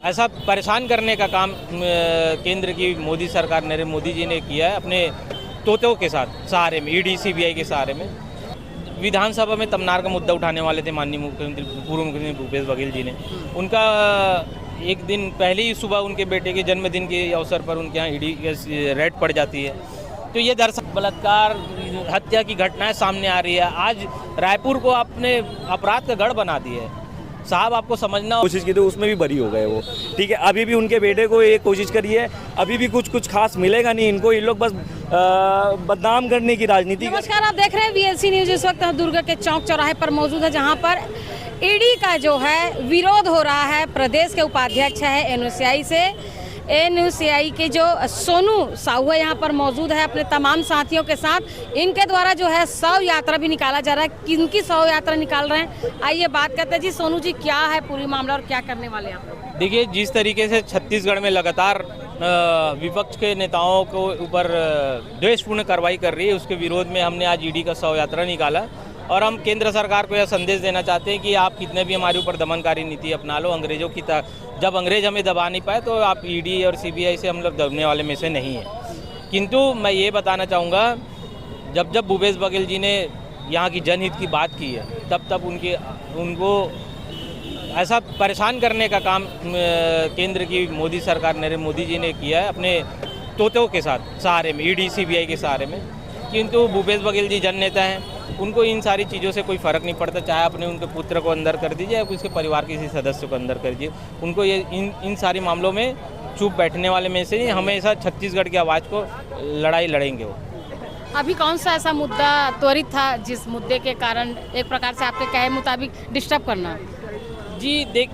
ऐसा परेशान करने का काम केंद्र की मोदी सरकार नरेंद्र मोदी जी ने किया है अपने तोतों के साथ सहारे में, ईडी सीबीआई के सहारे में। विधानसभा में तमनार का मुद्दा उठाने वाले थे माननीय मुख्यमंत्री पूर्व मुख्यमंत्री भूपेश बघेल जी ने। उनका एक दिन पहले ही सुबह उनके बेटे के जन्मदिन के अवसर पर उनके यहाँ ईडी रेड पड़ जाती है। तो ये दरअसल बलात्कार हत्या की घटनाएं सामने आ रही है। आज रायपुर को आपने अपराध का गढ़ बना दिया है। साहब आपको समझना कोशिश की तो उसमें भी बरी हो गए वो, ठीक है। अभी भी उनके बेटे को ये कोशिश करी है, अभी भी कुछ खास मिलेगा नहीं इनको। ये लोग बस बदनाम करने की राजनीति। नमस्कार, आप देख रहे हैं VLC न्यूज। इस वक्त हम दुर्ग के चौक चौराहे पर मौजूद है, जहां पर ईडी का जो है विरोध हो रहा है। प्रदेश के उपाध्यक्ष है एनयूसीआई से, एनयूसीआई के जो सोनू साहू है यहाँ पर मौजूद है अपने तमाम साथियों के साथ। इनके द्वारा जो है 100 यात्रा भी निकाला जा रहा है। किनकी 100 यात्रा निकाल रहे हैं, आइए बात करते हैं। जी सोनू जी, क्या है पूरी मामला और क्या करने वाले हैं आप? देखिए, जिस तरीके से छत्तीसगढ़ में लगातार विपक्ष के नेताओं को ऊपर द्वेषपूर्ण कार्रवाई कर रही है, उसके विरोध में हमने आज ईडी का 100 यात्रा निकाला। और हम केंद्र सरकार को यह संदेश देना चाहते हैं कि आप कितने भी हमारे ऊपर दमनकारी नीति अपना लो, अंग्रेजों की जब अंग्रेज हमें दबा नहीं पाए तो आप ईडी और सीबीआई से हम लोग दबने वाले में से नहीं है। किंतु मैं ये बताना चाहूँगा, जब भूपेश बघेल जी ने यहाँ की जनहित की बात की है, तब उनको ऐसा परेशान करने का काम केंद्र की मोदी सरकार नरेंद्र मोदी जी ने किया है अपने तोतों के साथ सहारे में, ईडी सीबीआई के सहारे में। किंतु भूपेश बघेल जी जननेता हैं, उनको इन सारी चीज़ों से कोई फ़र्क नहीं पड़ता। चाहे अपने उनके पुत्र को अंदर कर दीजिए या उसके परिवार के किसी सदस्य को अंदर कर दीजिए, उनको ये इन सारी मामलों में चुप बैठने वाले में से नहीं। हमेशा छत्तीसगढ़ की आवाज़ को लड़ाई लड़ेंगे वो। अभी कौन सा ऐसा मुद्दा त्वरित था जिस मुद्दे के कारण एक प्रकार से आपके कहे मुताबिक डिस्टर्ब करना? जी देख,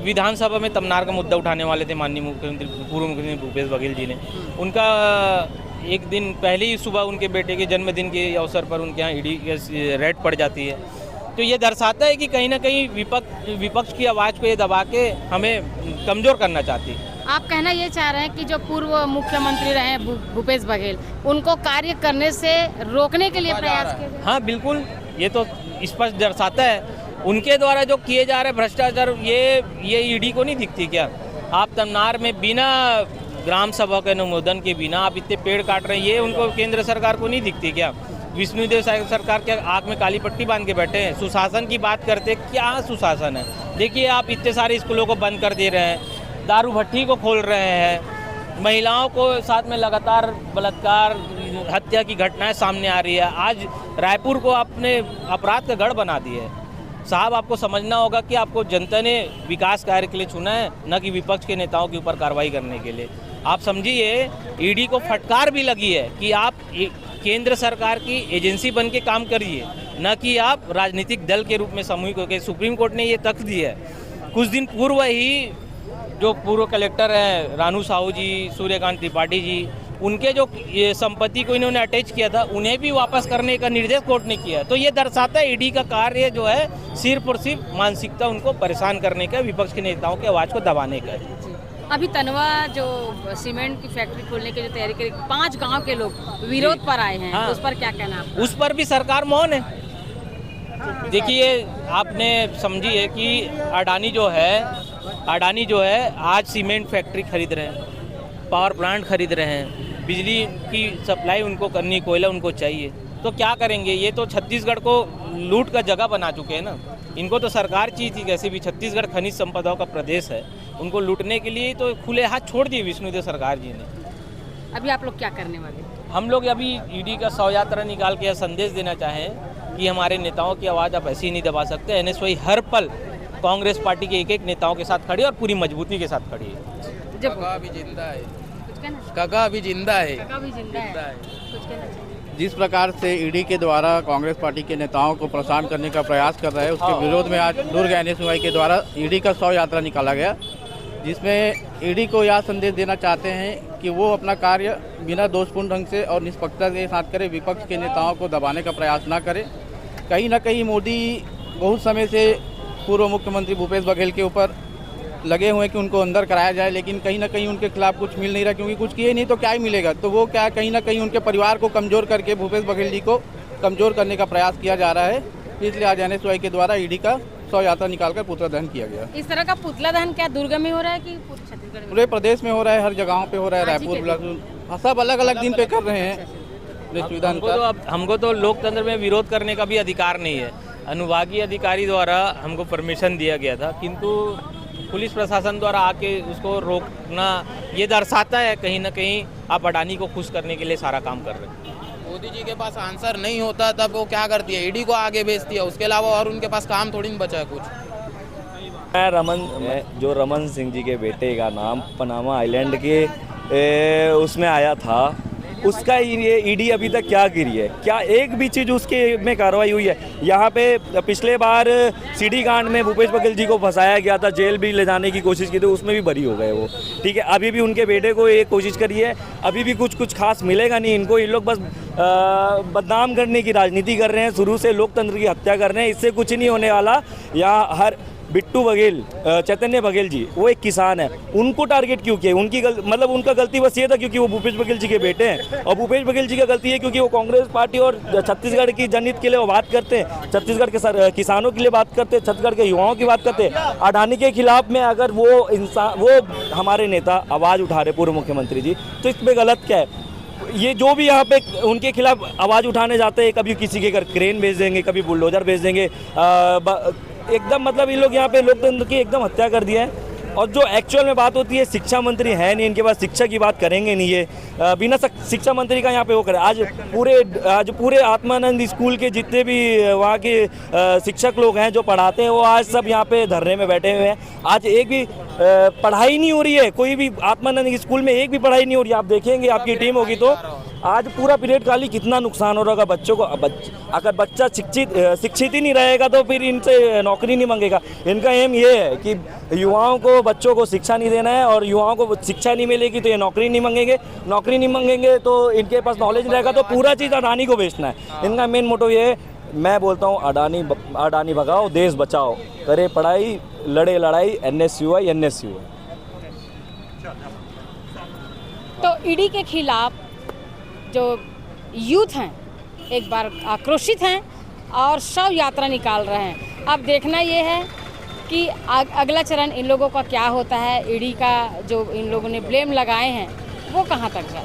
विधानसभा में तमनार का मुद्दा उठाने वाले थे माननीय मुख्यमंत्री पूर्व मुख्यमंत्री भूपेश बघेल जी ने। उनका एक दिन पहले ही सुबह उनके बेटे के जन्मदिन के अवसर पर उनके यहाँ ईडी रेड पड़ जाती है। तो ये दर्शाता है कि कहीं ना कहीं विपक्ष की आवाज़ को ये दबा के हमें कमज़ोर करना चाहती है। आप कहना ये चाह रहे हैं कि जो पूर्व मुख्यमंत्री रहे भूपेश बघेल, उनको कार्य करने से रोकने के लिए प्रयास किए गए? हाँ बिल्कुल, ये तो स्पष्ट दर्शाता है उनके द्वारा जो किए जा रहे भ्रष्टाचार। ये ईडी को नहीं दिखती क्या? आप तमनार में बिना ग्राम सभा के अनुमोदन के बिना आप इतने पेड़ काट रहे हैं, ये उनको केंद्र सरकार को नहीं दिखती क्या? विष्णुदेव सरकार के आँख में काली पट्टी बांध के बैठे हैं। सुशासन की बात करते, क्या सुशासन है? देखिए, आप इतने सारे स्कूलों को बंद कर दे रहे हैं, दारू भट्टी को खोल रहे हैं, महिलाओं को साथ में लगातार बलात्कार हत्या की घटनाएं सामने आ रही है। आज रायपुर को आपने अपराध का गढ़ बना दिया है। साहब आपको समझना होगा कि आपको जनता ने विकास कार्य के लिए चुना है, न कि विपक्ष के नेताओं के ऊपर कार्रवाई करने के लिए। आप समझिए, ईडी को फटकार भी लगी है कि आप केंद्र सरकार की एजेंसी बन के काम करिए, न कि आप राजनीतिक दल के रूप में सामूहिक होकर। सुप्रीम कोर्ट ने ये तक दिया है। कुछ दिन पूर्व ही जो पूर्व कलेक्टर हैं रानू साहू जी, सूर्यकांत त्रिपाठी जी, उनके जो संपत्ति को इन्होंने अटैच किया था, उन्हें भी वापस करने का निर्देश कोर्ट ने किया। तो ये दर्शाता है ईडी का कार्य जो है सिर्फ और सिर्फ मानसिकता उनको परेशान करने का, विपक्ष के नेताओं की आवाज़ को दबाने का है। अभी तनवा जो सीमेंट की फैक्ट्री खोलने की जो तैयारी करी, 5 गांव के लोग विरोध पर आए हैं। हाँ, उस पर क्या कहना है? उस पर भी सरकार मौन है। देखिए, आपने समझिए कि अडानी जो है आज सीमेंट फैक्ट्री खरीद रहे हैं, पावर प्लांट खरीद रहे हैं, बिजली की सप्लाई उनको करनी, कोयला उनको चाहिए। तो क्या करेंगे? ये तो छत्तीसगढ़ को लूट का जगह बना चुके हैं ना। इनको तो सरकार चाहिए थी, कैसे भी छत्तीसगढ़ खनिज संपदाओं का प्रदेश है, उनको लूटने के लिए तो खुले हाथ छोड़ दिए विष्णुदेव सरकार जी ने। अभी आप लोग क्या करने वाले? हम लोग अभी ईडी का 100 यात्रा निकाल के यह संदेश देना चाहें कि हमारे नेताओं की आवाज़ आप ऐसे ही नहीं दबा सकते। एनएसवाई हर पल कांग्रेस पार्टी के एक नेताओं के साथ खड़ी है और पूरी मजबूती के साथ खड़ी है। कका भी जिंदा है, कका भी जिंदा है। जिस प्रकार से ईडी के द्वारा कांग्रेस पार्टी के नेताओं को परेशान करने का प्रयास कर रहे हैं, उसके विरोध में आज दुर्ग एनएसयूआई के द्वारा ईडी का 100 यात्रा निकाला गया, जिसमें ईडी को यह संदेश देना चाहते हैं कि वो अपना कार्य बिना दोषपूर्ण ढंग से और निष्पक्षता के साथ करे, विपक्ष के नेताओं को दबाने का प्रयास ना करे। कहीं ना कहीं मोदी बहुत समय से पूर्व मुख्यमंत्री भूपेश बघेल के ऊपर लगे हुए हैं कि उनको अंदर कराया जाए, लेकिन कहीं ना कहीं उनके खिलाफ कुछ मिल नहीं रहा, क्योंकि कुछ किए नहीं तो क्या ही मिलेगा। तो वो क्या, कहीं ना कहीं उनके परिवार को कमज़ोर करके भूपेश बघेल जी को कमज़ोर करने का प्रयास किया जा रहा है। इसलिए आज एनएसयूआई के द्वारा ईडी का शव यात्रा निकालकर पुतला दहन किया गया। इस तरह का पुतला दहन क्या दुर्ग में हो रहा है कि पूरे छत्तीसगढ़ में? पूरे प्रदेश में हो रहा है, हर जगहों पे हो रहा है, हाँ, ठीक रायपुर है, बिलासपुर सब अलग अलग दिन पे कर रहे हैं अपने सुविधा अनुसार। हमको तो लोकतंत्र में विरोध करने का भी अधिकार नहीं है। अनुभागीय अधिकारी द्वारा हमको परमिशन दिया गया था, किंतु पुलिस प्रशासन द्वारा आके उसको रोकना ये दर्शाता है कहीं ना कहीं आप अडानी को खुश करने के लिए सारा काम कर रहे हैं। मोदी जी के पास आंसर नहीं होता तब वो क्या करती है, ईडी को आगे भेजती है, उसके अलावा और उनके पास काम थोड़ी नहीं बचा है कुछ। मैं जो रमन सिंह जी के बेटे का नाम पनामा आइलैंड के उसमें आया था, उसका ये ईडी अभी तक क्या गिरी है? क्या एक भी चीज़ उसके में कार्रवाई हुई है? यहाँ पे पिछले बार सीडी कांड में भूपेश बघेल जी को फंसाया गया था, जेल भी ले जाने की कोशिश की थी, उसमें भी बरी हो गए वो। ठीक है, अभी भी उनके बेटे को ये कोशिश करी है, अभी भी कुछ खास मिलेगा नहीं इनको। इन लोग बस बदनाम करने की राजनीति कर रहे हैं, शुरू से लोकतंत्र की हत्या कर रहे हैं। इससे कुछ नहीं होने वाला। यहाँ हर बिट्टू बघेल, चैतन्य बघेल जी, वो एक किसान है, उनको टारगेट क्यों किया? उनकी मतलब उनका गलती बस ये था क्योंकि वो भूपेश बघेल जी के बेटे हैं, और भूपेश बघेल जी का गलती है क्योंकि वो कांग्रेस पार्टी और छत्तीसगढ़ की जनहित के लिए वो बात करते हैं, छत्तीसगढ़ के किसानों के लिए बात करते हैं, छत्तीसगढ़ के युवाओं की बात करते हैं। अडानी के खिलाफ में अगर वो हमारे नेता आवाज़ उठा रहे, पूर्व मुख्यमंत्री जी, तो इसमें गलत क्या है? ये जो भी यहाँ पे उनके खिलाफ आवाज़ उठाने जाते हैं, कभी किसी के घर क्रेन भेज देंगे, कभी बुलडोजर भेज देंगे, एकदम मतलब इन लोग यहाँ पे लोकतंत्र की एकदम हत्या कर दिया है। और जो एक्चुअल में बात होती है, शिक्षा मंत्री है नहीं इनके पास, शिक्षा की बात करेंगे नहीं ये, बिना शिक्षा मंत्री का यहाँ पे वो करे। आज पूरे आत्मानंद स्कूल के जितने भी वहाँ के शिक्षक लोग हैं जो पढ़ाते हैं, वो आज सब यहाँ पे धरने में बैठे हुए हैं। आज एक भी पढ़ाई नहीं हो रही है, कोई भी आत्मानंद स्कूल में एक भी पढ़ाई नहीं हो रही है। आप देखेंगे, आपकी टीम होगी तो आज पूरा पीरियड खाली, कितना नुकसान हो रहा होगा बच्चों को। अगर बच्चा शिक्षित ही नहीं रहेगा तो फिर इनसे नौकरी नहीं मांगेगा। इनका एम ये है कि युवाओं को, बच्चों को शिक्षा नहीं देना है, और युवाओं को शिक्षा नहीं मिलेगी तो ये नौकरी नहीं मांगेंगे, नौकरी नहीं मांगेंगे तो इनके पास नॉलेज रहेगा, तो पूरा चीज़ अडानी को बेचना है। इनका मेन मोटो ये है। मैं बोलता हूँ अडानी भगाओ, देश बचाओ, करे पढ़ाई, लड़े लड़ाई, NSUI। तो ईडी के खिलाफ जो यूथ हैं एक बार आक्रोशित हैं और शव यात्रा निकाल रहे हैं। अब देखना ये है कि अगला चरण इन लोगों का क्या होता है। ईडी का जो इन लोगों ने ब्लेम लगाए हैं वो कहाँ तक जाए।